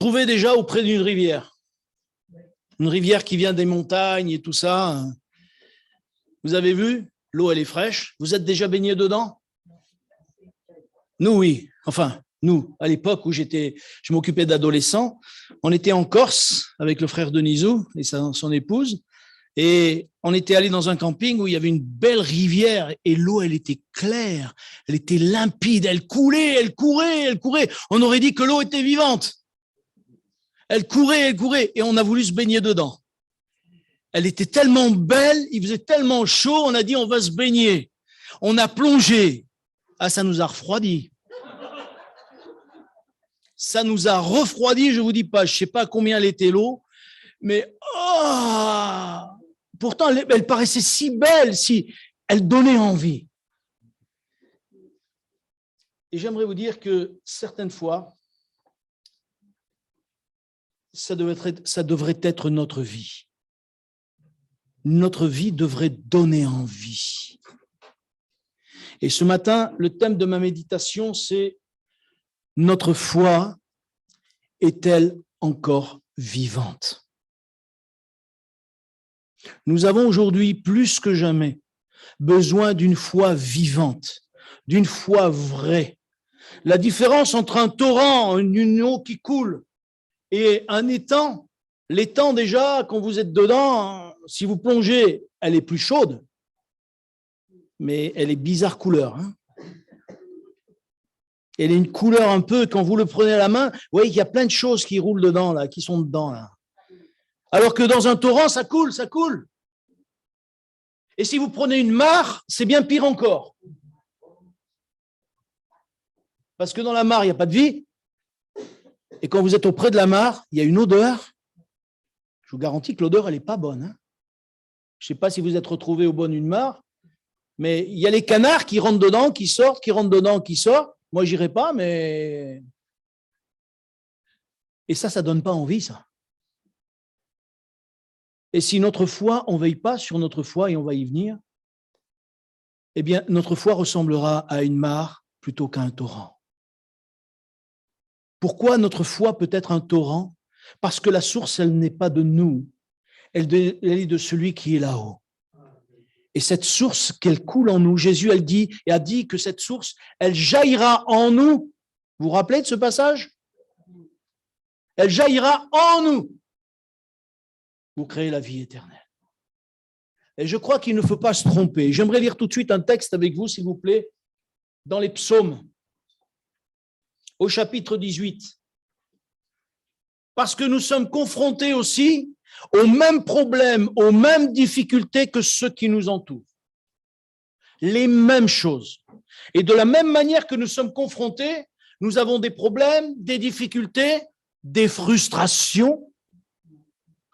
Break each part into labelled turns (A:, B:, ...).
A: trouvez déjà auprès d'une rivière. Une rivière qui vient des montagnes et tout ça. Vous avez vu? L'eau, elle est fraîche. Vous êtes déjà baigné dedans? Nous, oui. Enfin, nous, à l'époque où je m'occupais d'adolescents, on était en Corse avec le frère Denisou et son épouse. Et on était allé dans un camping où il y avait une belle rivière et l'eau, elle était claire, elle était limpide, elle coulait, elle courait, elle courait. On aurait dit que l'eau était vivante. Elle courait et on a voulu se baigner dedans. Elle était tellement belle, il faisait tellement chaud, on a dit on va se baigner. On a plongé. Ah, ça nous a refroidi. Ça nous a refroidi, je vous dis pas, je sais pas combien elle était l'eau, mais pourtant elle paraissait si belle, si elle donnait envie. Et j'aimerais vous dire que certaines fois, ça devrait être notre vie. Notre vie devrait donner envie. Et ce matin, le thème de ma méditation, c'est « Notre foi est-elle encore vivante ?» Nous avons aujourd'hui plus que jamais besoin d'une foi vivante, d'une foi vraie. La différence entre un torrent, une eau qui coule, et un étang, l'étang déjà, quand vous êtes dedans, si vous plongez, elle est plus chaude, mais elle est bizarre couleur. Elle est une couleur un peu, quand vous le prenez à la main, vous voyez qu'il y a plein de choses qui roulent dedans, là, qui sont dedans. Là. Alors que dans un torrent, ça coule, ça coule. Et si vous prenez une mare, c'est bien pire encore. Parce que dans la mare, il n'y a pas de vie. Et quand vous êtes auprès de la mare, il y a une odeur. Je vous garantis que l'odeur, elle n'est pas bonne. Je ne sais pas si vous êtes retrouvé au bord d'une mare, mais il y a les canards qui rentrent dedans, qui sortent, qui rentrent dedans, qui sortent. Moi, je n'irai pas, mais... Et ça ne donne pas envie, ça. Et si notre foi, on ne veille pas sur notre foi, et on va y venir, eh bien, notre foi ressemblera à une mare plutôt qu'à un torrent. Pourquoi notre foi peut être un torrent? Parce que la source, elle n'est pas de nous, elle est de celui qui est là-haut. Et cette source qu'elle coule en nous, Jésus a dit que cette source, elle jaillira en nous. Vous vous rappelez de ce passage? Elle jaillira en nous. Vous créez la vie éternelle. Et je crois qu'il ne faut pas se tromper. J'aimerais lire tout de suite un texte avec vous, s'il vous plaît, dans les psaumes, au chapitre 18. Parce que nous sommes confrontés aussi aux mêmes problèmes, aux mêmes difficultés que ceux qui nous entourent. Les mêmes choses. Et de la même manière que nous sommes confrontés, nous avons des problèmes, des difficultés, des frustrations.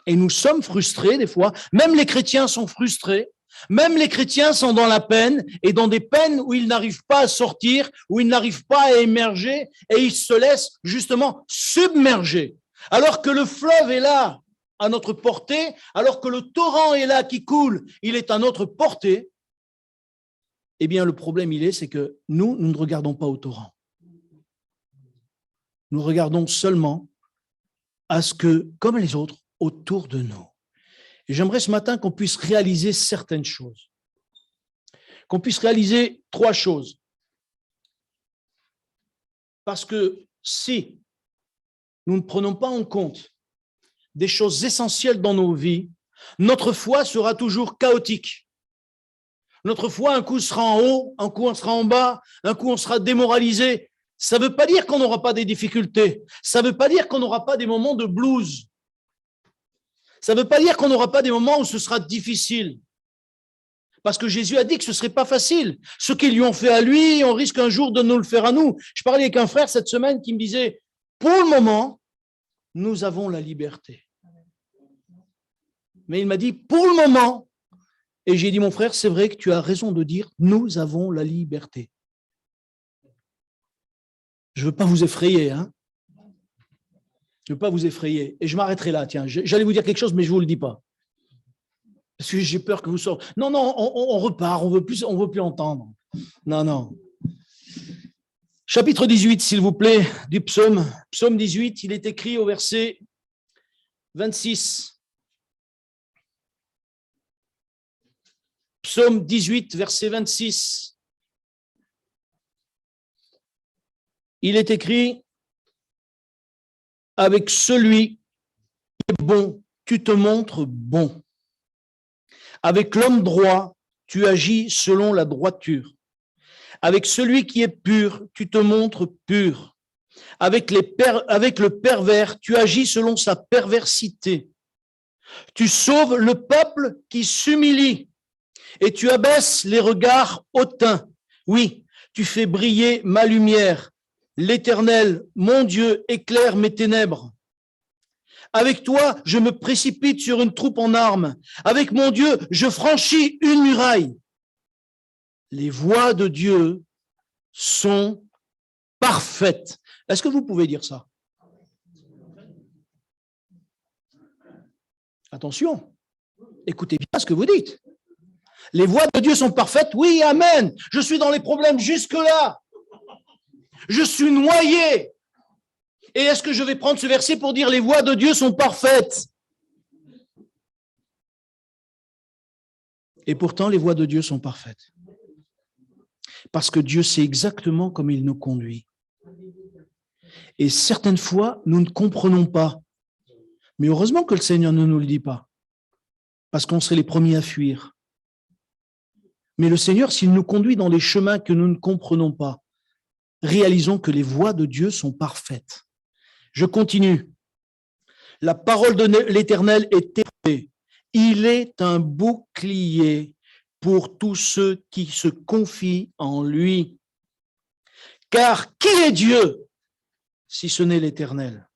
A: Et nous sommes frustrés des fois. Même les chrétiens sont frustrés. Même les chrétiens sont dans la peine et dans des peines où ils n'arrivent pas à sortir, où ils n'arrivent pas à émerger et ils se laissent justement submerger. Alors que le fleuve est là, à notre portée, alors que le torrent est là qui coule, il est à notre portée, eh bien le problème c'est que nous ne regardons pas au torrent. Nous regardons seulement à ce que, comme les autres, autour de nous. Et j'aimerais ce matin qu'on puisse réaliser certaines choses. Qu'on puisse réaliser 3 choses. Parce que si nous ne prenons pas en compte des choses essentielles dans nos vies, notre foi sera toujours chaotique. Notre foi, un coup sera en haut, un coup on sera en bas, un coup on sera démoralisé. Ça ne veut pas dire qu'on n'aura pas des difficultés. Ça ne veut pas dire qu'on n'aura pas des moments de blues. Ça ne veut pas dire qu'on n'aura pas des moments où ce sera difficile. Parce que Jésus a dit que ce ne serait pas facile. Ce qu'ils lui ont fait à lui, on risque un jour de nous le faire à nous. Je parlais avec un frère cette semaine qui me disait, pour le moment, nous avons la liberté. Mais il m'a dit, pour le moment, et j'ai dit, mon frère, c'est vrai que tu as raison de dire, nous avons la liberté. Je ne veux pas vous effrayer, hein. Je ne veux pas vous effrayer. Et je m'arrêterai là, tiens. J'allais vous dire quelque chose, mais je ne vous le dis pas. Parce que j'ai peur que vous sortiez. Non, on repart, on veut plus entendre. Non. Chapitre 18, s'il vous plaît, du psaume. Psaume 18, il est écrit au verset 26. Psaume 18, verset 26. Il est écrit, avec celui qui est bon, tu te montres bon. Avec l'homme droit, tu agis selon la droiture. Avec celui qui est pur, tu te montres pur. Avec le pervers, tu agis selon sa perversité. Tu sauves le peuple qui s'humilie et tu abaisses les regards hautains. Oui, tu fais briller ma lumière. L'Éternel, mon Dieu, éclaire mes ténèbres. Avec toi, je me précipite sur une troupe en armes. Avec mon Dieu, je franchis une muraille. Les voies de Dieu sont parfaites. Est-ce que vous pouvez dire ça? Attention, écoutez bien ce que vous dites. Les voies de Dieu sont parfaites? Oui, amen. Je suis dans les problèmes jusque-là. Je suis noyé. Et est-ce que je vais prendre ce verset pour dire les voies de Dieu sont parfaites? Et pourtant, les voies de Dieu sont parfaites. Parce que Dieu sait exactement comme il nous conduit. Et certaines fois, nous ne comprenons pas. Mais heureusement que le Seigneur ne nous le dit pas. Parce qu'on serait les premiers à fuir. Mais le Seigneur, s'il nous conduit dans les chemins que nous ne comprenons pas, réalisons que les voies de Dieu sont parfaites. Je continue. La parole de l'Éternel est épée. Il est un bouclier pour tous ceux qui se confient en lui. Car qui est Dieu si ce n'est l'Éternel?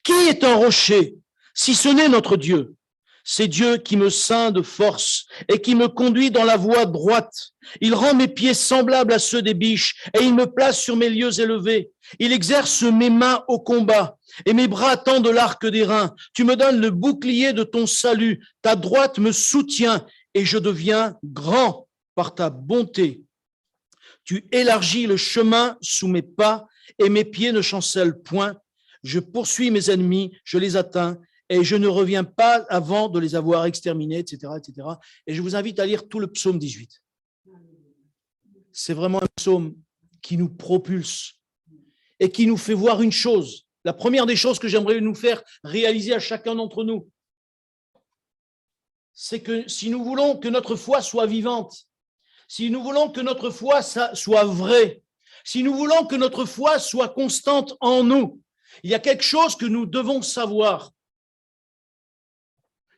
A: Qui est un rocher si ce n'est notre Dieu? C'est Dieu qui me ceint de force et qui me conduit dans la voie droite. Il rend mes pieds semblables à ceux des biches et il me place sur mes lieux élevés. Il exerce mes mains au combat et mes bras tendent l'arc des reins. Tu me donnes le bouclier de ton salut. Ta droite me soutient et je deviens grand par ta bonté. Tu élargis le chemin sous mes pas et mes pieds ne chancellent point. Je poursuis mes ennemis, je les atteins et je ne reviens pas avant de les avoir exterminés, etc., etc. Et je vous invite à lire tout le psaume 18. C'est vraiment un psaume qui nous propulse et qui nous fait voir une chose. La première des choses que j'aimerais nous faire réaliser à chacun d'entre nous, c'est que si nous voulons que notre foi soit vivante, si nous voulons que notre foi soit vraie, si nous voulons que notre foi soit constante en nous, il y a quelque chose que nous devons savoir.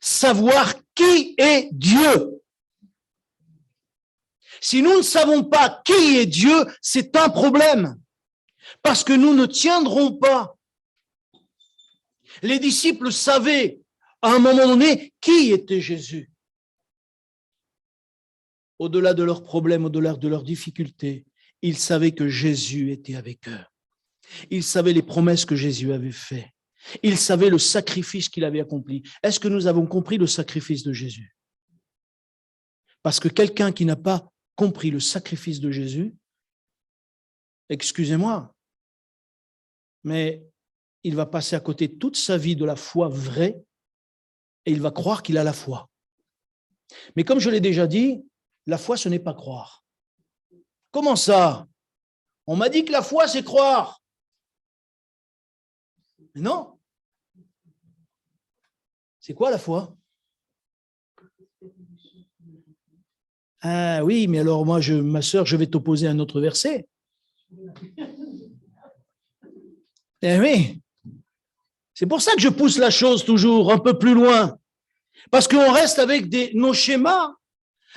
A: Savoir qui est Dieu. Si nous ne savons pas qui est Dieu, c'est un problème. Parce que nous ne tiendrons pas. Les disciples savaient à un moment donné qui était Jésus. Au-delà de leurs problèmes, au-delà de leurs difficultés, ils savaient que Jésus était avec eux. Ils savaient les promesses que Jésus avait faites. Ils savaient le sacrifice qu'il avait accompli. Est-ce que nous avons compris le sacrifice de Jésus? Parce que quelqu'un qui n'a pas compris le sacrifice de Jésus, excusez-moi, mais il va passer à côté toute sa vie de la foi vraie et il va croire qu'il a la foi. Mais comme je l'ai déjà dit, la foi, ce n'est pas croire. Comment ça? On m'a dit que la foi, c'est croire. Mais non. C'est quoi la foi? Ah oui, mais alors moi, ma sœur, je vais t'opposer un autre verset. Eh oui. C'est pour ça que je pousse la chose toujours un peu plus loin. Parce qu'on reste avec nos schémas.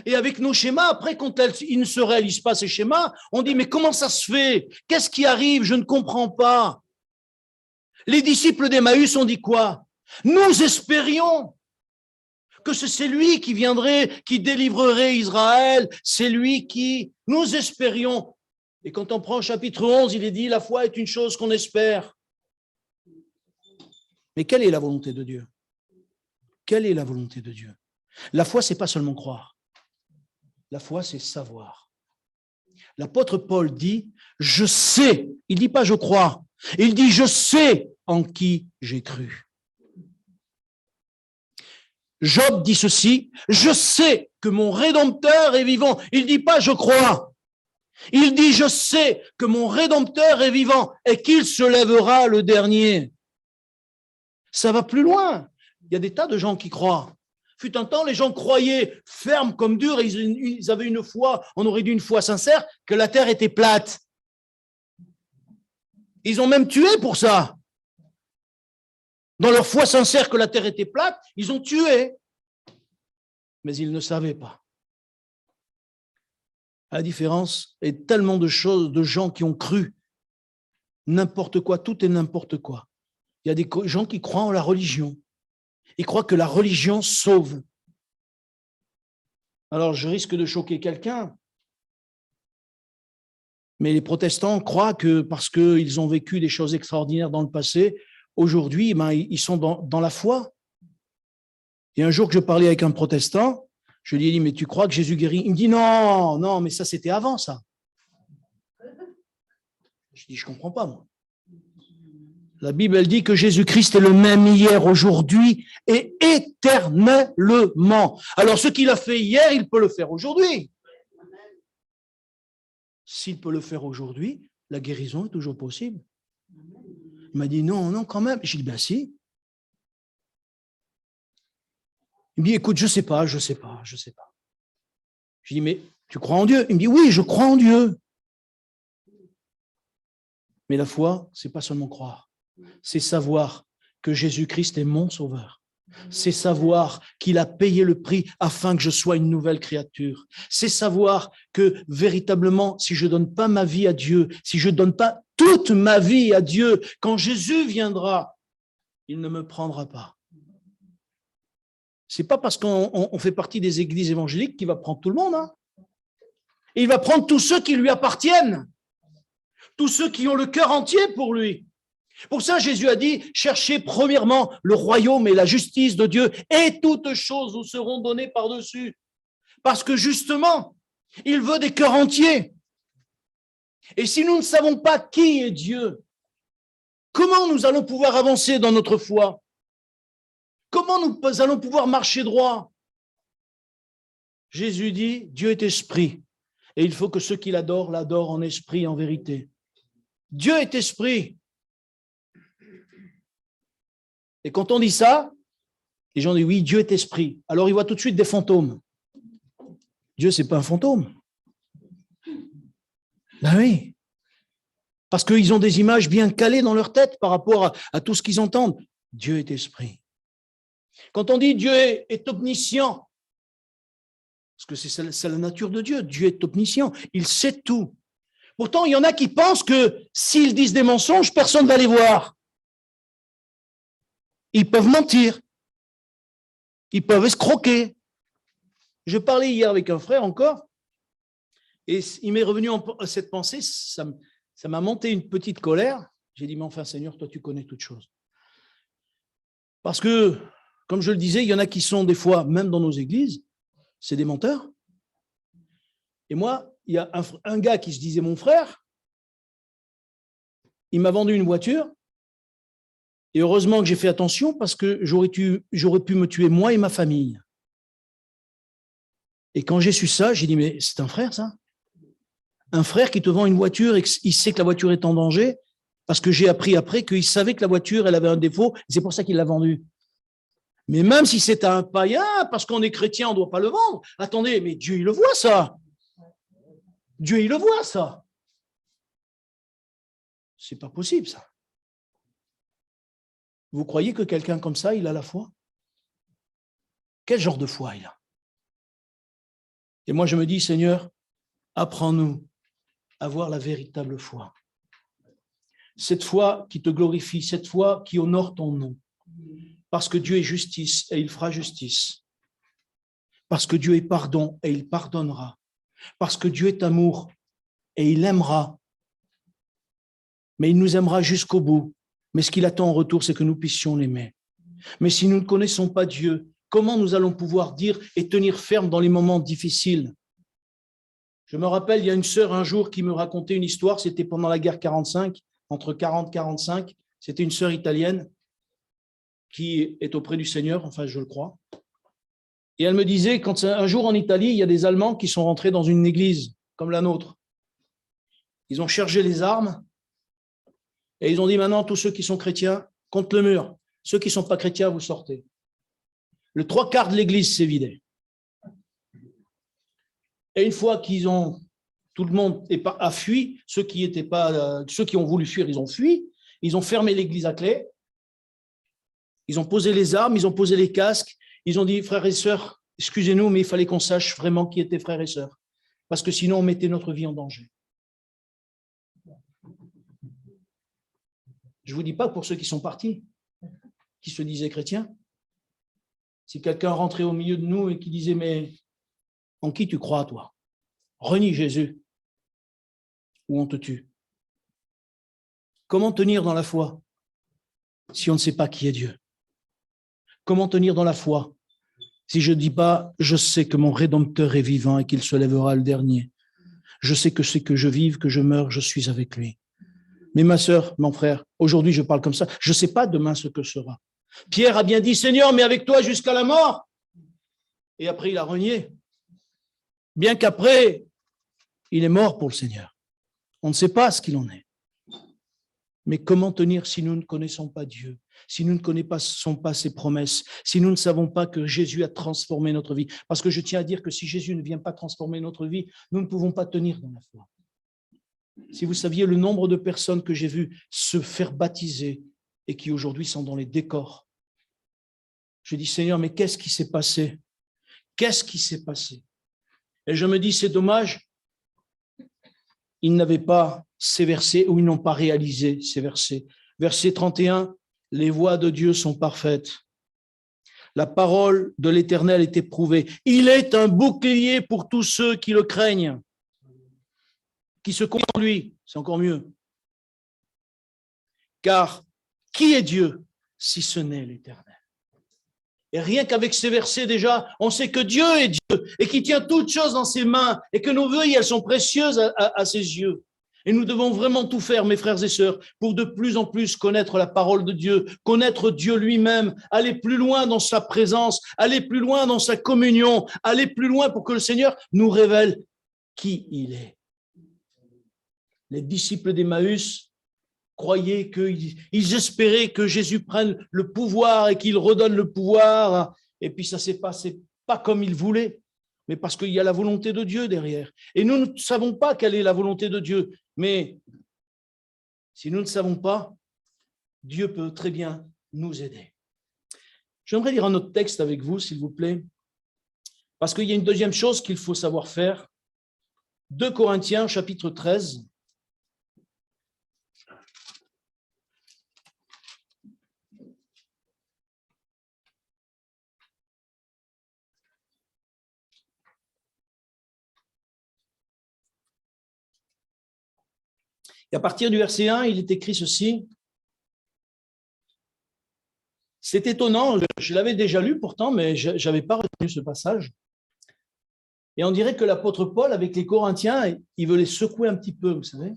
A: Et avec nos schémas, après, quand ils ne se réalisent pas, ces schémas, on dit, mais comment ça se fait? Qu'est-ce qui arrive? Je ne comprends pas. Les disciples d'Emmaüs ont dit quoi? Nous espérions que c'est lui qui viendrait, qui délivrerait Israël. C'est lui qui... Nous espérions. Et quand on prend chapitre 11, il est dit, la foi est une chose qu'on espère. Mais quelle est la volonté de Dieu? Quelle est la volonté de Dieu? La foi, c'est pas seulement croire. La foi, c'est savoir. L'apôtre Paul dit, je sais. Il ne dit pas je crois. Il dit je sais en qui j'ai cru. Job dit ceci, je sais que mon Rédempteur est vivant. Il ne dit pas je crois. Il dit je sais que mon Rédempteur est vivant et qu'il se lèvera le dernier. Ça va plus loin. Il y a des tas de gens qui croient. Fut un temps, les gens croyaient fermes comme durs, et ils avaient une foi, on aurait dit une foi sincère, que la terre était plate. Ils ont même tué pour ça. Dans leur foi sincère que la terre était plate, ils ont tué. Mais ils ne savaient pas. À la différence, il y a tellement de choses, de gens qui ont cru n'importe quoi, tout est n'importe quoi. Il y a des gens qui croient en la religion. Ils croient que la religion sauve. Alors, je risque de choquer quelqu'un, mais les protestants croient que parce qu'ils ont vécu des choses extraordinaires dans le passé, aujourd'hui, ils sont dans la foi. Et un jour que je parlais avec un protestant, je lui ai dit, mais tu crois que Jésus guérit? Il me dit, non, mais ça, c'était avant, ça. Je dis, je ne comprends pas, moi. La Bible, elle dit que Jésus-Christ est le même hier, aujourd'hui et éternellement. Alors, ce qu'il a fait hier, il peut le faire aujourd'hui. S'il peut le faire aujourd'hui, la guérison est toujours possible. Il m'a dit, non, quand même. J'ai dit, ben si. Il me dit, écoute, je sais pas. Je dis, mais tu crois en Dieu? Il me dit, oui, je crois en Dieu. Mais la foi, c'est pas seulement croire. C'est savoir que Jésus-Christ est mon sauveur. C'est savoir qu'il a payé le prix afin que je sois une nouvelle créature. C'est savoir que véritablement, si je donne pas ma vie à Dieu, si je donne pas toute ma vie à Dieu, quand Jésus viendra, il ne me prendra pas. C'est pas parce qu'on fait partie des églises évangéliques qu'il va prendre tout le monde. Hein. Il va prendre tous ceux qui lui appartiennent, tous ceux qui ont le cœur entier pour lui. Pour ça, Jésus a dit, cherchez premièrement le royaume et la justice de Dieu et toutes choses vous seront données par-dessus. Parce que justement, il veut des cœurs entiers. Et si nous ne savons pas qui est Dieu, comment nous allons pouvoir avancer dans notre foi? Comment nous allons pouvoir marcher droit? Jésus dit, Dieu est esprit. Et il faut que ceux qui l'adorent en esprit et en vérité. Dieu est esprit. Et quand on dit ça, les gens disent oui, Dieu est esprit. Alors ils voient tout de suite des fantômes. Dieu, ce n'est pas un fantôme. Ben oui. Parce qu'ils ont des images bien calées dans leur tête par rapport à tout ce qu'ils entendent. Dieu est esprit. Quand on dit Dieu est omniscient, parce que c'est la nature de Dieu, Dieu est omniscient, il sait tout. Pourtant, il y en a qui pensent que s'ils disent des mensonges, personne ne va les voir. Ils peuvent mentir. Ils peuvent escroquer. Je parlais hier avec un frère encore, et il m'est revenu cette pensée, ça m'a monté une petite colère. J'ai dit, mais enfin, Seigneur, toi, tu connais toutes choses. Parce que, comme je le disais, il y en a qui sont des fois, même dans nos églises, c'est des menteurs. Et moi, il y a un gars qui se disait mon frère, il m'a vendu une voiture, et heureusement que j'ai fait attention parce que j'aurais pu me tuer moi et ma famille. Et quand j'ai su ça, j'ai dit, mais c'est un frère, ça? Un frère qui te vend une voiture et il sait que la voiture est en danger, parce que j'ai appris après qu'il savait que la voiture, elle avait un défaut, c'est pour ça qu'il l'a vendue. Mais même si c'est un païen, parce qu'on est chrétien, on ne doit pas le vendre. Attendez, mais Dieu, il le voit, ça. Dieu, il le voit, ça. C'est pas possible, ça. Vous croyez que quelqu'un comme ça, il a la foi? Quel genre de foi il a? Et moi, je me dis, Seigneur, apprends-nous à avoir la véritable foi. Cette foi qui te glorifie, cette foi qui honore ton nom. Parce que Dieu est justice et il fera justice. Parce que Dieu est pardon et il pardonnera. Parce que Dieu est amour et il aimera. Mais il nous aimera jusqu'au bout. Mais ce qu'il attend en retour, c'est que nous puissions l'aimer. Mais si nous ne connaissons pas Dieu, comment nous allons pouvoir dire et tenir ferme dans les moments difficiles? Je me rappelle, il y a une sœur un jour qui me racontait une histoire, c'était pendant la guerre 45, entre 40 et 45. C'était une sœur italienne qui est auprès du Seigneur, enfin je le crois. Et elle me disait, quand un jour en Italie, il y a des Allemands qui sont rentrés dans une église comme la nôtre. Ils ont chargé les armes et ils ont dit maintenant, tous ceux qui sont chrétiens, contre le mur. Ceux qui ne sont pas chrétiens, vous sortez. Le 3/4 de l'église s'est vidé. Et une fois qu'ils ont, tout le monde a fui, ceux qui ont voulu fuir, ils ont fui, ils ont fermé l'église à clé, ils ont posé les armes, ils ont posé les casques, ils ont dit, frères et sœurs, excusez-nous, mais il fallait qu'on sache vraiment qui étaient frères et sœurs, parce que sinon on mettait notre vie en danger. Je ne vous dis pas pour ceux qui sont partis, qui se disaient chrétiens. Si quelqu'un rentrait au milieu de nous et qui disait, mais en qui tu crois, toi? Renie Jésus, ou on te tue. Comment tenir dans la foi si on ne sait pas qui est Dieu? Comment tenir dans la foi si je ne dis pas, je sais que mon Rédempteur est vivant et qu'il se lèvera le dernier. Je sais que c'est que je vive, que je meure, je suis avec lui. Mais ma sœur, mon frère, aujourd'hui je parle comme ça, je ne sais pas demain ce que sera. Pierre a bien dit, Seigneur, mais avec toi jusqu'à la mort. Et après il a renié. Bien qu'après, il est mort pour le Seigneur. On ne sait pas ce qu'il en est. Mais comment tenir si nous ne connaissons pas Dieu, si nous ne connaissons pas ses promesses, si nous ne savons pas que Jésus a transformé notre vie? Parce que je tiens à dire que si Jésus ne vient pas transformer notre vie, nous ne pouvons pas tenir dans la foi. Si vous saviez le nombre de personnes que j'ai vues se faire baptiser et qui aujourd'hui sont dans les décors, je dis, Seigneur, mais qu'est-ce qui s'est passé? Qu'est-ce qui s'est passé? Et je me dis, c'est dommage, ils n'avaient pas ces versets ou ils n'ont pas réalisé ces versets. Verset 31, les voies de Dieu sont parfaites. La parole de l'Éternel est éprouvée. Il est un bouclier pour tous ceux qui le craignent, qui se confient en lui. C'est encore mieux. Car qui est Dieu si ce n'est l'Éternel? Et rien qu'avec ces versets déjà, on sait que Dieu est Dieu et qu'il tient toutes choses dans ses mains et que nos vœux, elles sont précieuses à ses yeux. Et nous devons vraiment tout faire, mes frères et sœurs, pour de plus en plus connaître la parole de Dieu, connaître Dieu lui-même, aller plus loin dans sa présence, aller plus loin dans sa communion, aller plus loin pour que le Seigneur nous révèle qui il est. Les disciples d'Emmaüs croyaient qu'ils espéraient que Jésus prenne le pouvoir et qu'il redonne le pouvoir. Et puis ça ne s'est passé pas comme ils voulaient, mais parce qu'il y a la volonté de Dieu derrière. Et nous ne savons pas quelle est la volonté de Dieu. Mais si nous ne savons pas, Dieu peut très bien nous aider. J'aimerais lire un autre texte avec vous, s'il vous plaît, parce qu'il y a une deuxième chose qu'il faut savoir faire. 2 Corinthiens, chapitre 13. Et à partir du verset 1, il est écrit ceci. C'est étonnant, je l'avais déjà lu pourtant, mais je n'avais pas retenu ce passage. Et on dirait que l'apôtre Paul, avec les Corinthiens, il veut les secouer un petit peu, vous savez.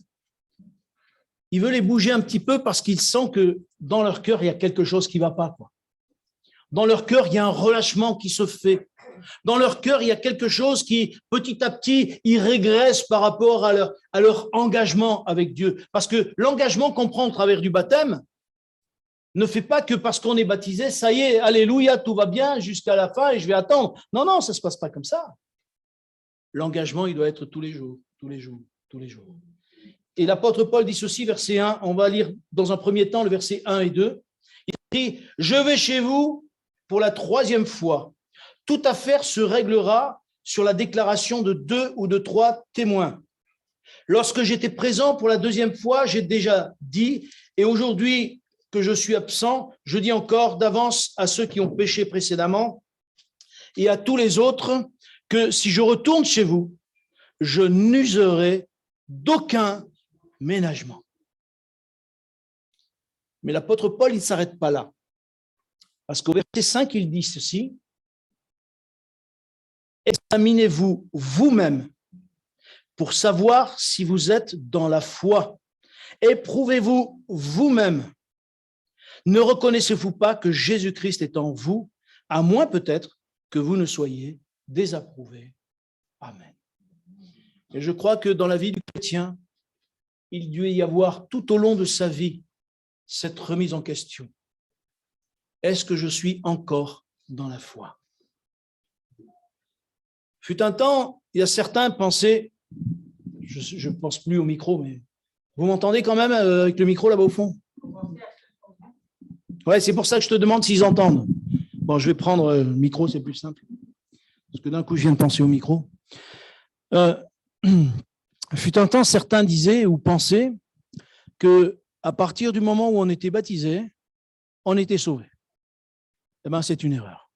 A: Il veut les bouger un petit peu parce qu'il sent que dans leur cœur, il y a quelque chose qui ne va pas, quoi. Dans leur cœur, il y a un relâchement qui se fait. Dans leur cœur, il y a quelque chose qui, petit à petit, ils régressent par rapport à leur engagement avec Dieu. Parce que l'engagement qu'on prend au travers du baptême ne fait pas que parce qu'on est baptisé, ça y est, alléluia, tout va bien jusqu'à la fin et je vais attendre. Non, non, ça ne se passe pas comme ça. L'engagement, il doit être tous les jours, tous les jours, tous les jours. Et l'apôtre Paul dit ceci, verset 1, on va lire dans un premier temps le verset 1 et 2. Il dit, je vais chez vous pour la 3e fois. Toute affaire se réglera sur la déclaration de 2 ou de 3 témoins. Lorsque j'étais présent pour la 2e fois, j'ai déjà dit, et aujourd'hui que je suis absent, je dis encore d'avance à ceux qui ont péché précédemment et à tous les autres que si je retourne chez vous, je n'userai d'aucun ménagement. Mais l'apôtre Paul, il ne s'arrête pas là. Parce qu'au verset 5, il dit ceci, examinez-vous vous-même, pour savoir si vous êtes dans la foi. Éprouvez-vous vous-même. Ne reconnaissez-vous pas que Jésus-Christ est en vous, à moins peut-être que vous ne soyez désapprouvés. Amen. Et je crois que dans la vie du chrétien, il doit y avoir tout au long de sa vie cette remise en question. Est-ce que je suis encore dans la foi? Fut un temps, il y a certains pensaient, je ne pense plus au micro, mais vous m'entendez quand même avec le micro là-bas au fond? Ouais, c'est pour ça que je te demande s'ils entendent. Bon, je vais prendre le micro, c'est plus simple. Parce que d'un coup, je viens de penser au micro. Fut un temps, certains disaient ou pensaient qu'à partir du moment où on était baptisé, on était sauvé. Eh bien, c'est une erreur.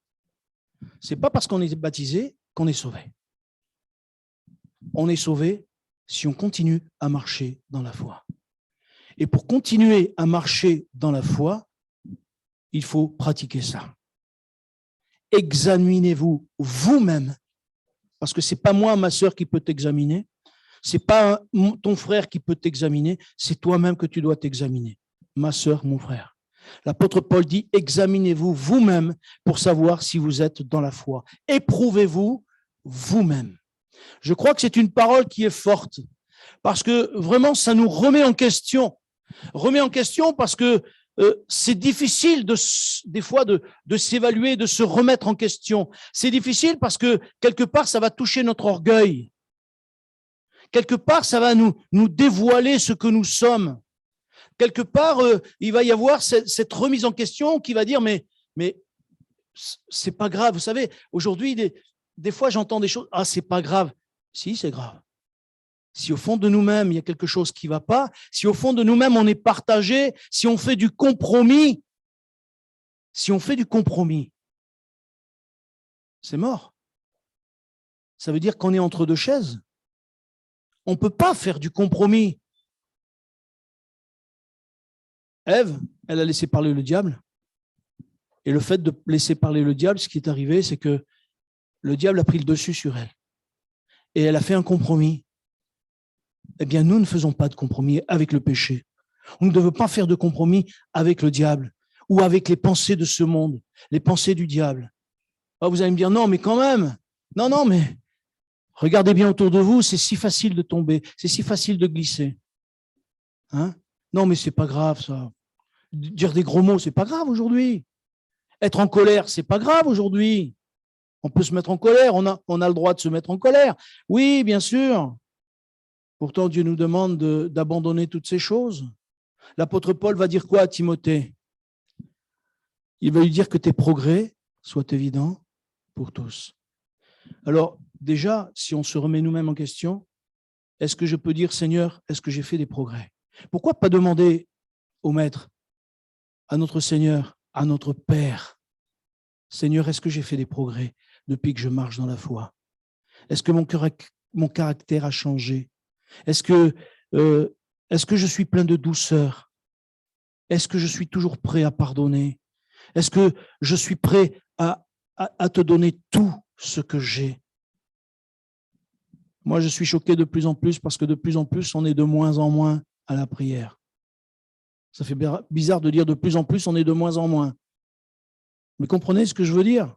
A: Ce n'est pas parce qu'on est baptisé qu'on est sauvé. On est sauvé si on continue à marcher dans la foi. Et pour continuer à marcher dans la foi, il faut pratiquer ça. Examinez-vous vous-même, parce que ce n'est pas moi, ma sœur, qui peut t'examiner, ce n'est pas ton frère qui peut t'examiner, c'est toi-même que tu dois t'examiner. Ma sœur, mon frère. L'apôtre Paul dit, examinez-vous vous-même pour savoir si vous êtes dans la foi. Éprouvez-vous vous-même. Je crois que c'est une parole qui est forte, parce que vraiment, ça nous remet en question. Remet en question parce que c'est difficile des fois de s'évaluer, de se remettre en question. C'est difficile parce que quelque part, ça va toucher notre orgueil. Quelque part, ça va nous dévoiler ce que nous sommes. Quelque part, il va y avoir cette remise en question qui va dire, mais c'est pas grave. Vous savez, aujourd'hui, des fois, j'entends des choses, ah, c'est pas grave. Si, c'est grave. Si au fond de nous-mêmes, il y a quelque chose qui ne va pas, si au fond de nous-mêmes, on est partagé, si on fait du compromis, c'est mort. Ça veut dire qu'on est entre deux chaises. On ne peut pas faire du compromis. Ève, elle a laissé parler le diable. Et le fait de laisser parler le diable, ce qui est arrivé, c'est que le diable a pris le dessus sur elle. Et elle a fait un compromis. Eh bien, nous ne faisons pas de compromis avec le péché. On ne devait pas faire de compromis avec le diable ou avec les pensées de ce monde, les pensées du diable. Ah, vous allez me dire, non, mais quand même. Non, mais regardez bien autour de vous, c'est si facile de tomber, c'est si facile de glisser. Hein? Non, mais c'est pas grave, ça. Dire des gros mots, c'est pas grave aujourd'hui. Être en colère, c'est pas grave aujourd'hui. On peut se mettre en colère, on a le droit de se mettre en colère. Oui, bien sûr. Pourtant, Dieu nous demande d'abandonner toutes ces choses. L'apôtre Paul va dire quoi à Timothée? Il va lui dire que tes progrès soient évidents pour tous. Alors, déjà, si on se remet nous-mêmes en question, est-ce que je peux dire, Seigneur, est-ce que j'ai fait des progrès? Pourquoi pas demander au Maître, à notre Seigneur, à notre Père, Seigneur, est-ce que j'ai fait des progrès depuis que je marche dans la foi? Est-ce que mon caractère a changé? Est-ce que je suis plein de douceur? Est-ce que je suis toujours prêt à pardonner? Est-ce que je suis prêt à te donner tout ce que j'ai? Moi, je suis choqué de plus en plus parce que de plus en plus, on est de moins en moins à la prière. Ça fait bizarre de dire de plus en plus, on est de moins en moins. Mais comprenez ce que je veux dire?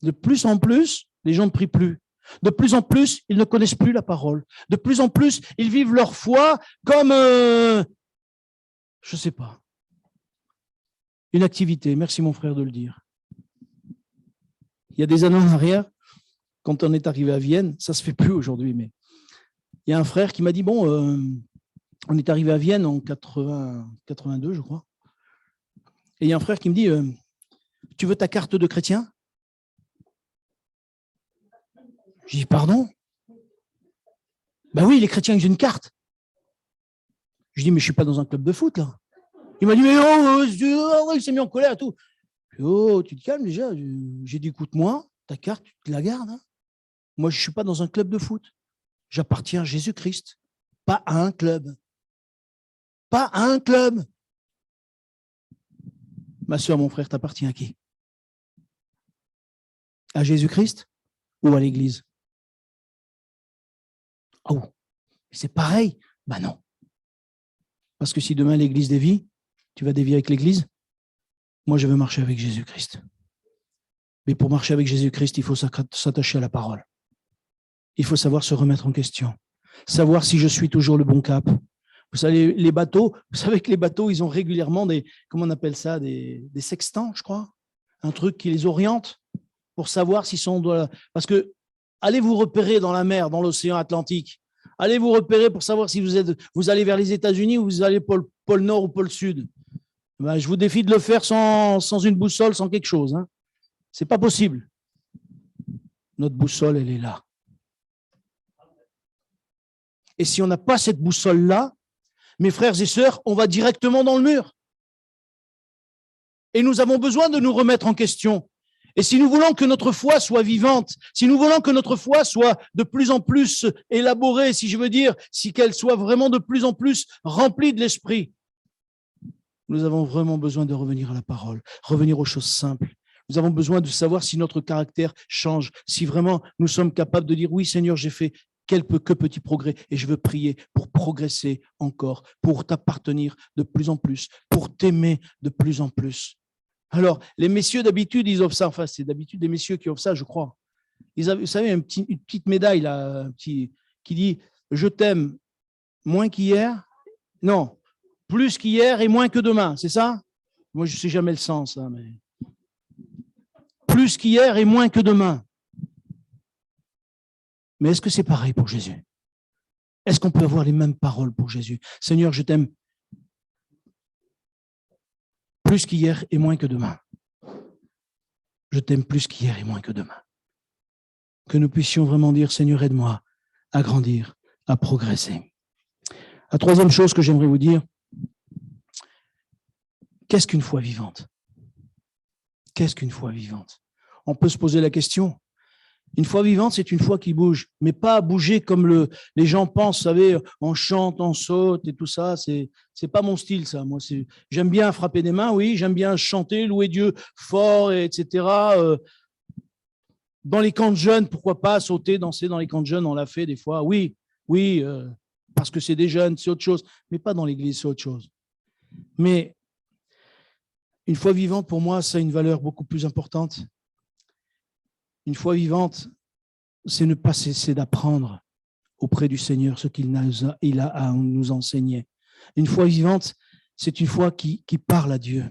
A: De plus en plus, les gens ne prient plus. De plus en plus, ils ne connaissent plus la parole. De plus en plus, ils vivent leur foi comme, je ne sais pas, une activité. Merci mon frère de le dire. Il y a des années en arrière, quand on est arrivé à Vienne, ça ne se fait plus aujourd'hui, mais il y a un frère qui m'a dit, bon, on est arrivé à Vienne en 82, je crois. Et il y a un frère qui me dit, tu veux ta carte de chrétien? Je dis, pardon? Ben oui, les chrétiens, ils ont une carte. Je dis, mais je ne suis pas dans un club de foot, là. Il m'a dit, mais il s'est mis en colère et tout. Oh, tu te calmes déjà. J'ai dit, écoute-moi, ta carte, tu te la gardes. Hein. Moi, je ne suis pas dans un club de foot. J'appartiens à Jésus-Christ, pas à un club. Pas à un club. Ma soeur, mon frère, t'appartient à qui? À Jésus-Christ ou à l'Église? Oh, c'est pareil. Ben non. Parce que si demain l'Église dévie, tu vas dévier avec l'Église. Moi, je veux marcher avec Jésus-Christ. Mais pour marcher avec Jésus-Christ, il faut s'attacher à la parole. Il faut savoir se remettre en question. Savoir si je suis toujours le bon cap. Vous savez, les bateaux, vous savez que les bateaux, ils ont régulièrement des, comment on appelle ça, des sextants, je crois. Un truc qui les oriente pour savoir s'ils sont... Parce que allez vous repérer dans la mer, dans l'océan Atlantique. Allez vous repérer pour savoir si vous allez vers les États-Unis ou vous allez pôle Nord ou pôle Sud. Ben, je vous défie de le faire sans une boussole, sans quelque chose. Hein. Ce n'est pas possible. Notre boussole, elle est là. Et si on n'a pas cette boussole-là, mes frères et sœurs, on va directement dans le mur. Et nous avons besoin de nous remettre en question. Et si nous voulons que notre foi soit vivante, si nous voulons que notre foi soit de plus en plus élaborée, si je veux dire, si qu'elle soit vraiment de plus en plus remplie de l'esprit, nous avons vraiment besoin de revenir à la parole, revenir aux choses simples. Nous avons besoin de savoir si notre caractère change, si vraiment nous sommes capables de dire, oui Seigneur, j'ai fait que petits progrès et je veux prier pour progresser encore, pour t'appartenir de plus en plus, pour t'aimer de plus en plus. Alors, les messieurs d'habitude, ils offrent ça, enfin c'est d'habitude des messieurs qui offrent ça, je crois. Ils avaient, vous savez, une petite médaille là, qui dit « Je t'aime moins qu'hier ». Non, plus qu'hier et moins que demain, c'est ça? Moi, je ne sais jamais le sens, hein, mais plus qu'hier et moins que demain. Mais est-ce que c'est pareil pour Jésus? Est-ce qu'on peut avoir les mêmes paroles pour Jésus? Seigneur, je t'aime plus qu'hier et moins que demain. Je t'aime plus qu'hier et moins que demain. Que nous puissions vraiment dire, Seigneur, aide-moi à grandir, à progresser. La troisième chose que j'aimerais vous dire, qu'est-ce qu'une foi vivante? Qu'est-ce qu'une foi vivante? On peut se poser la question. Une foi vivante, c'est une foi qui bouge, mais pas bouger comme les gens pensent, vous savez, on chante, on saute et tout ça. C'est pas mon style, ça. Moi, j'aime bien frapper des mains, oui, j'aime bien chanter, louer Dieu fort, etc. Dans les camps de jeunes, pourquoi pas sauter, danser dans les camps de jeunes, on l'a fait des fois. Oui, parce que c'est des jeunes, c'est autre chose, mais pas dans l'église, c'est autre chose. Mais une foi vivante, pour moi, ça a une valeur beaucoup plus importante. Une foi vivante, c'est ne pas cesser d'apprendre auprès du Seigneur ce qu'il a à nous enseigner. Une foi vivante, c'est une foi qui parle à Dieu.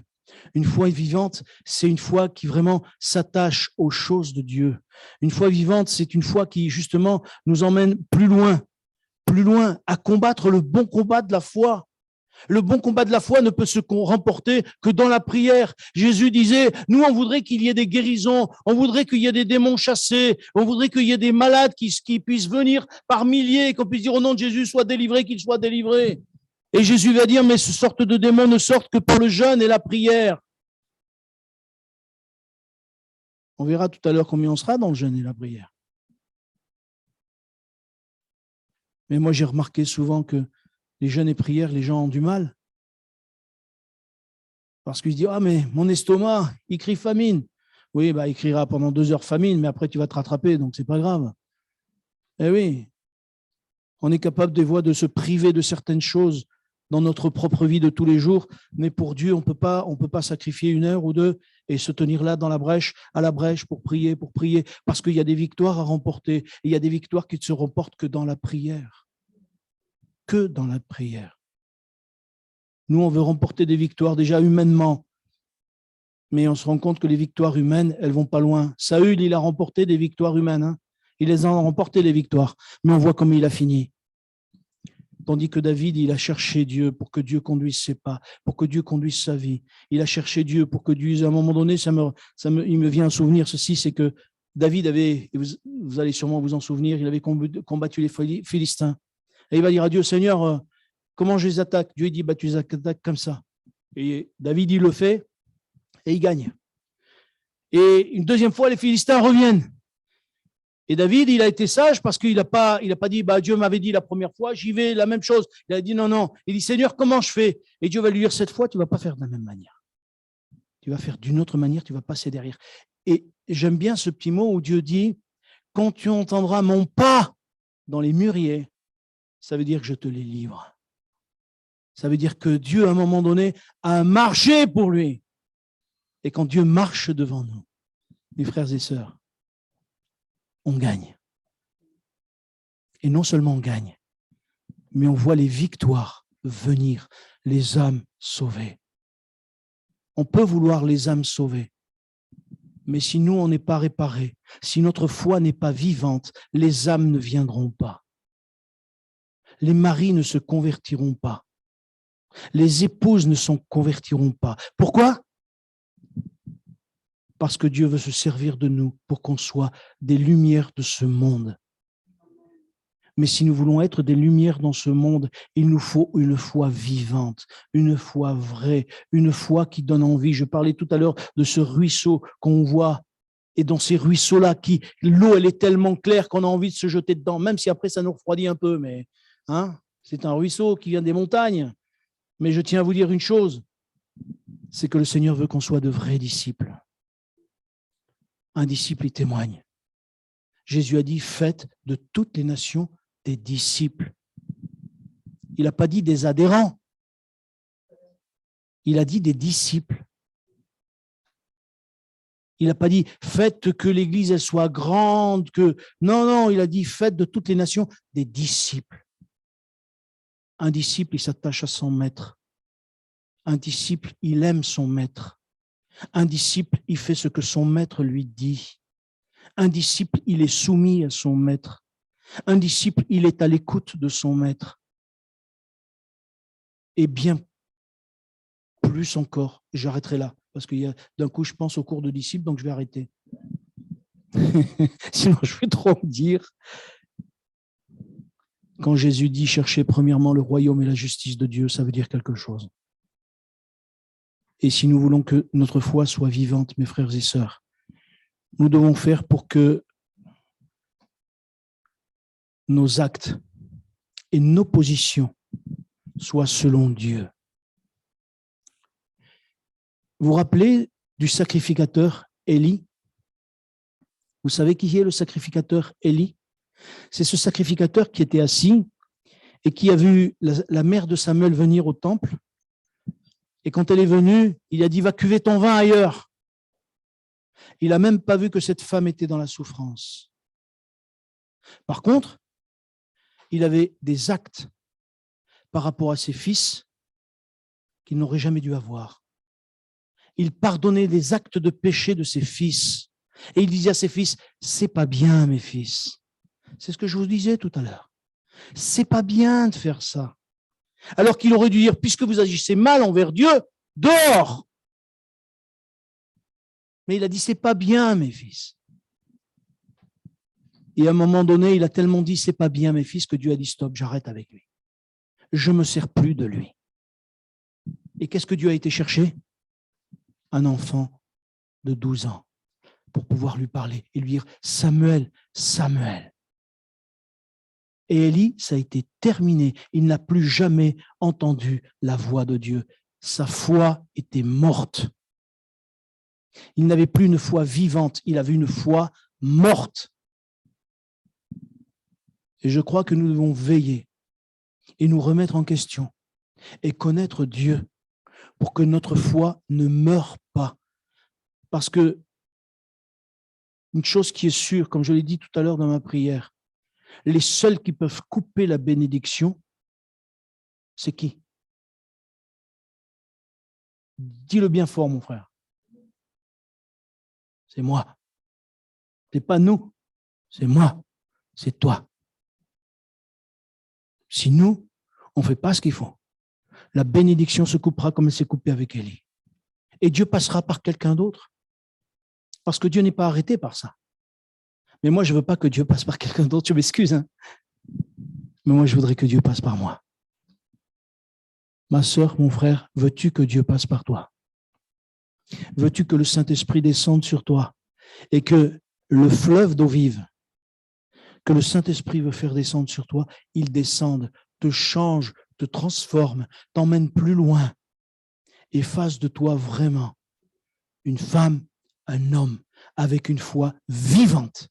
A: Une foi vivante, c'est une foi qui vraiment s'attache aux choses de Dieu. Une foi vivante, c'est une foi qui justement nous emmène plus loin, à combattre le bon combat de la foi. Le bon combat de la foi ne peut se remporter que dans la prière. Jésus disait, nous, on voudrait qu'il y ait des guérisons, on voudrait qu'il y ait des démons chassés, on voudrait qu'il y ait des malades qui puissent venir par milliers, qu'on puisse dire au nom de Jésus, sois délivré, qu'il soit délivré. Et Jésus va dire, mais ce sorte de démons ne sortent que par le jeûne et la prière. On verra tout à l'heure combien on sera dans le jeûne et la prière. Mais moi, j'ai remarqué souvent que les jeûnes et prières, les gens ont du mal. Parce qu'ils se disent, ah, mais mon estomac, il crie famine. Oui, il criera pendant 2 heures famine, mais après, tu vas te rattraper, donc c'est pas grave. Eh oui, on est capable des fois de se priver de certaines choses dans notre propre vie de tous les jours, mais pour Dieu, on peut pas sacrifier 1 heure ou 2 et se tenir là dans la brèche, à la brèche pour prier, parce qu'il y a des victoires à remporter. Et il y a des victoires qui ne se remportent que dans la prière. Que dans la prière. Nous, on veut remporter des victoires déjà humainement, mais on se rend compte que les victoires humaines, elles vont pas loin. Saül, il a remporté des victoires humaines. Hein. Il les a remportées, les victoires, mais on voit comment il a fini. Tandis que David, il a cherché Dieu pour que Dieu conduise ses pas, pour que Dieu conduise sa vie. Il a cherché Dieu pour que Dieu, à un moment donné, il me vient un souvenir, ceci, c'est que David avait, vous allez sûrement vous en souvenir, il avait combattu les Philistins. Et il va dire à Dieu, Seigneur, comment je les attaque? Dieu dit, tu les attaques comme ça. Et David, il le fait et il gagne. Et une deuxième fois, les Philistins reviennent. Et David, il a été sage parce qu'il n'a pas dit, Dieu m'avait dit la première fois, j'y vais, la même chose. Il a dit non. Il dit, Seigneur, comment je fais? Et Dieu va lui dire, cette fois, tu ne vas pas faire de la même manière. Tu vas faire d'une autre manière, tu vas passer derrière. Et j'aime bien ce petit mot où Dieu dit, quand tu entendras mon pas dans les mûriers, ça veut dire que je te les livre. Ça veut dire que Dieu, à un moment donné, a marché pour lui. Et quand Dieu marche devant nous, mes frères et sœurs, on gagne. Et non seulement on gagne, mais on voit les victoires venir, les âmes sauvées. On peut vouloir les âmes sauvées, mais si nous, on n'est pas réparés, si notre foi n'est pas vivante, les âmes ne viendront pas. Les maris ne se convertiront pas. Les épouses ne se convertiront pas. Pourquoi ? Parce que Dieu veut se servir de nous pour qu'on soit des lumières de ce monde. Mais si nous voulons être des lumières dans ce monde, il nous faut une foi vivante, une foi vraie, une foi qui donne envie. Je parlais tout à l'heure de ce ruisseau qu'on voit. Et dans ces ruisseaux-là, l'eau, elle est tellement claire qu'on a envie de se jeter dedans, même si après, ça nous refroidit un peu. Mais c'est un ruisseau qui vient des montagnes. Mais je tiens à vous dire une chose, c'est que le Seigneur veut qu'on soit de vrais disciples. Un disciple, il témoigne. Jésus a dit, faites de toutes les nations des disciples. Il n'a pas dit des adhérents. Il a dit des disciples. Il n'a pas dit, faites que l'Église elle soit grande, que... Non, il a dit, faites de toutes les nations des disciples. Un disciple, il s'attache à son maître. Un disciple, il aime son maître. Un disciple, il fait ce que son maître lui dit. Un disciple, il est soumis à son maître. Un disciple, il est à l'écoute de son maître. Et bien plus encore, j'arrêterai là, parce que d'un coup, je pense au cours de disciples, donc je vais arrêter. Sinon, je vais trop me dire. Quand Jésus dit « Cherchez premièrement le royaume et la justice de Dieu », ça veut dire quelque chose. Et si nous voulons que notre foi soit vivante, mes frères et sœurs, nous devons faire pour que nos actes et nos positions soient selon Dieu. Vous vous rappelez du sacrificateur Élie? Vous savez qui est le sacrificateur Élie? C'est ce sacrificateur qui était assis et qui a vu la mère de Samuel venir au temple. Et quand elle est venue, il a dit « Va cuver ton vin ailleurs ». Il n'a même pas vu que cette femme était dans la souffrance. Par contre, il avait des actes par rapport à ses fils qu'il n'aurait jamais dû avoir. Il pardonnait les actes de péché de ses fils. Et il disait à ses fils, c'est pas bien, mes fils. C'est ce que je vous disais tout à l'heure. C'est pas bien de faire ça. Alors qu'il aurait dû dire, puisque vous agissez mal envers Dieu, dehors. Mais il a dit, c'est pas bien, mes fils. Et à un moment donné, il a tellement dit, c'est pas bien, mes fils, que Dieu a dit, stop, j'arrête avec lui. Je me sers plus de lui. Et qu'est-ce que Dieu a été chercher? Un enfant de 12 ans pour pouvoir lui parler et lui dire, Samuel, Samuel. Et Élie, ça a été terminé. Il n'a plus jamais entendu la voix de Dieu. Sa foi était morte. Il n'avait plus une foi vivante, il avait une foi morte. Et je crois que nous devons veiller et nous remettre en question et connaître Dieu pour que notre foi ne meure pas. Parce que une chose qui est sûre, comme je l'ai dit tout à l'heure dans ma prière, les seuls qui peuvent couper la bénédiction, c'est qui? Dis-le bien fort, mon frère. C'est moi. C'est pas nous, c'est moi, c'est toi. Si nous, on ne fait pas ce qu'il faut, la bénédiction se coupera comme elle s'est coupée avec Élie. Et Dieu passera par quelqu'un d'autre. Parce que Dieu n'est pas arrêté par ça. Mais moi, je ne veux pas que Dieu passe par quelqu'un d'autre, je m'excuse. Mais moi, je voudrais que Dieu passe par moi. Ma sœur, mon frère, veux-tu que Dieu passe par toi? Veux-tu que le Saint-Esprit descende sur toi et que le fleuve d'eau vive que le Saint-Esprit veut faire descendre sur toi, il descende, te change, te transforme, t'emmène plus loin et fasse de toi vraiment une femme, un homme avec une foi vivante,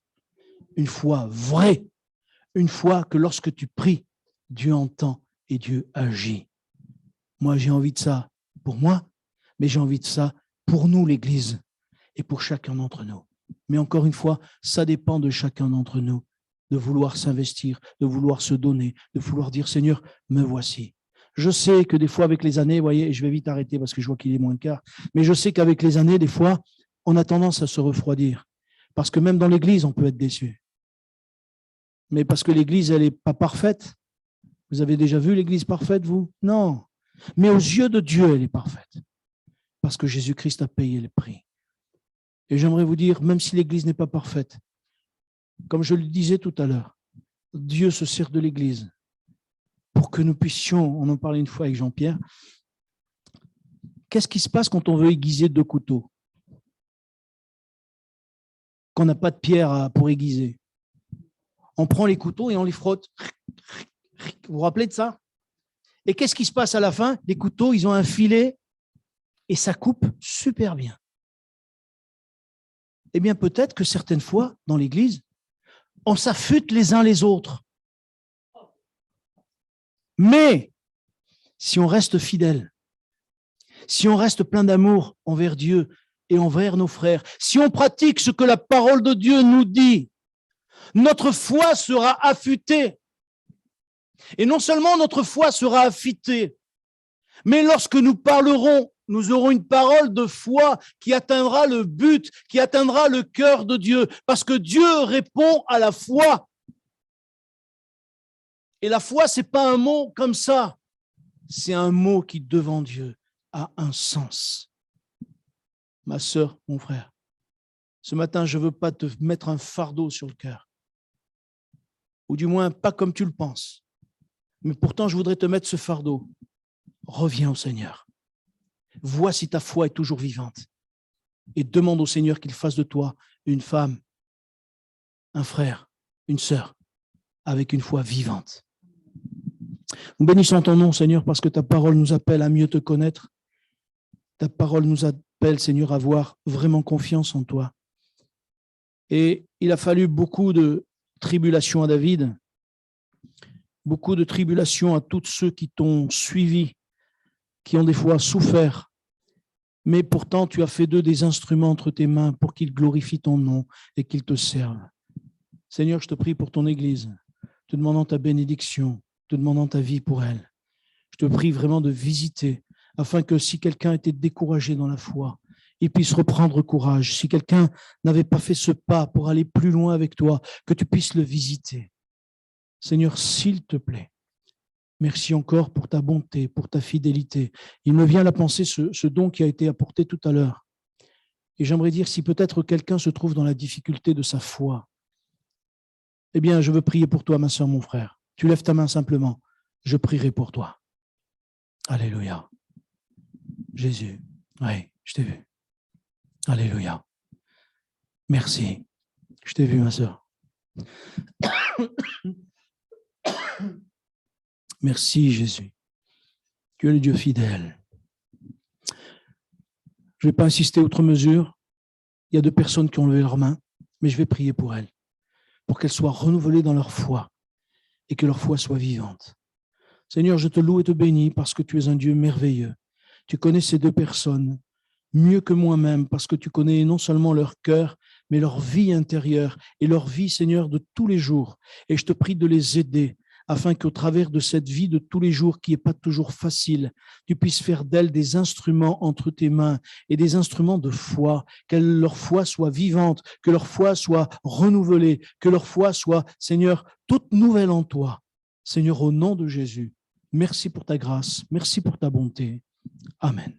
A: une foi vraie, une foi que lorsque tu pries, Dieu entend et Dieu agit. Moi, j'ai envie de ça pour moi, mais j'ai envie de ça pour nous, l'Église, et pour chacun d'entre nous. Mais encore une fois, ça dépend de chacun d'entre nous, de vouloir s'investir, de vouloir se donner, de vouloir dire, Seigneur, me voici. Je sais que des fois, avec les années, vous voyez, je vais vite arrêter parce que je vois qu'il est moins le quart, mais je sais qu'avec les années, des fois, on a tendance à se refroidir. Parce que même dans l'Église, on peut être déçu. Mais parce que l'Église, elle n'est pas parfaite. Vous avez déjà vu l'Église parfaite, vous? Non. Mais aux yeux de Dieu, elle est parfaite. Parce que Jésus-Christ a payé le prix. Et j'aimerais vous dire, même si l'Église n'est pas parfaite, comme je le disais tout à l'heure, Dieu se sert de l'Église pour que nous puissions, on en parlait une fois avec Jean-Pierre, qu'est-ce qui se passe quand on veut aiguiser 2 couteaux? Qu'on n'a pas de pierre pour aiguiser. On prend les couteaux et on les frotte. Vous vous rappelez de ça? Et qu'est-ce qui se passe à la fin? Les couteaux, ils ont un filet et ça coupe super bien. Eh bien, peut-être que certaines fois, dans l'Église, on s'affûte les uns les autres. Mais, si on reste fidèle, si on reste plein d'amour envers Dieu et envers nos frères, si on pratique ce que la parole de Dieu nous dit, notre foi sera affûtée. Et non seulement notre foi sera affûtée, mais lorsque nous parlerons, nous aurons une parole de foi qui atteindra le but, qui atteindra le cœur de Dieu, parce que Dieu répond à la foi. Et la foi, ce n'est pas un mot comme ça, c'est un mot qui, devant Dieu, a un sens. Ma sœur, mon frère, ce matin, je ne veux pas te mettre un fardeau sur le cœur, ou du moins pas comme tu le penses, mais pourtant je voudrais te mettre ce fardeau. Reviens au Seigneur. Vois si ta foi est toujours vivante et demande au Seigneur qu'il fasse de toi une femme, un frère, une sœur avec une foi vivante. Nous bénissons ton nom, Seigneur, parce que ta parole nous appelle à mieux te connaître. Ta parole nous appelle, Seigneur, à avoir vraiment confiance en toi. Et il a fallu beaucoup de tribulations à David, beaucoup de tribulations à tous ceux qui t'ont suivi, qui ont des fois souffert, mais pourtant tu as fait d'eux des instruments entre tes mains pour qu'ils glorifient ton nom et qu'ils te servent. Seigneur, je te prie pour ton Église, te demandant ta bénédiction, te demandant ta vie pour elle. Je te prie vraiment de visiter, afin que si quelqu'un était découragé dans la foi, il puisse reprendre courage. Si quelqu'un n'avait pas fait ce pas pour aller plus loin avec toi, que tu puisses le visiter. Seigneur, s'il te plaît, merci encore pour ta bonté, pour ta fidélité. Il me vient à la pensée ce don qui a été apporté tout à l'heure. Et j'aimerais dire, si peut-être quelqu'un se trouve dans la difficulté de sa foi, eh bien, je veux prier pour toi, ma soeur, mon frère. Tu lèves ta main simplement. Je prierai pour toi. Alléluia. Jésus, oui, je t'ai vu. Alléluia. Merci. Je t'ai vu, ma soeur. Merci, Jésus. Tu es le Dieu fidèle. Je ne vais pas insister outre mesure. Il y a 2 personnes qui ont levé leurs mains, mais je vais prier pour elles, pour qu'elles soient renouvelées dans leur foi et que leur foi soit vivante. Seigneur, je te loue et te bénis parce que tu es un Dieu merveilleux. Tu connais ces 2 personnes mieux que moi-même parce que tu connais non seulement leur cœur, mais leur vie intérieure et leur vie, Seigneur, de tous les jours. Et je te prie de les aider afin qu'au travers de cette vie de tous les jours qui n'est pas toujours facile, tu puisses faire d'elles des instruments entre tes mains et des instruments de foi, que leur foi soit vivante, que leur foi soit renouvelée, que leur foi soit, Seigneur, toute nouvelle en toi. Seigneur, au nom de Jésus, merci pour ta grâce, merci pour ta bonté. Amen.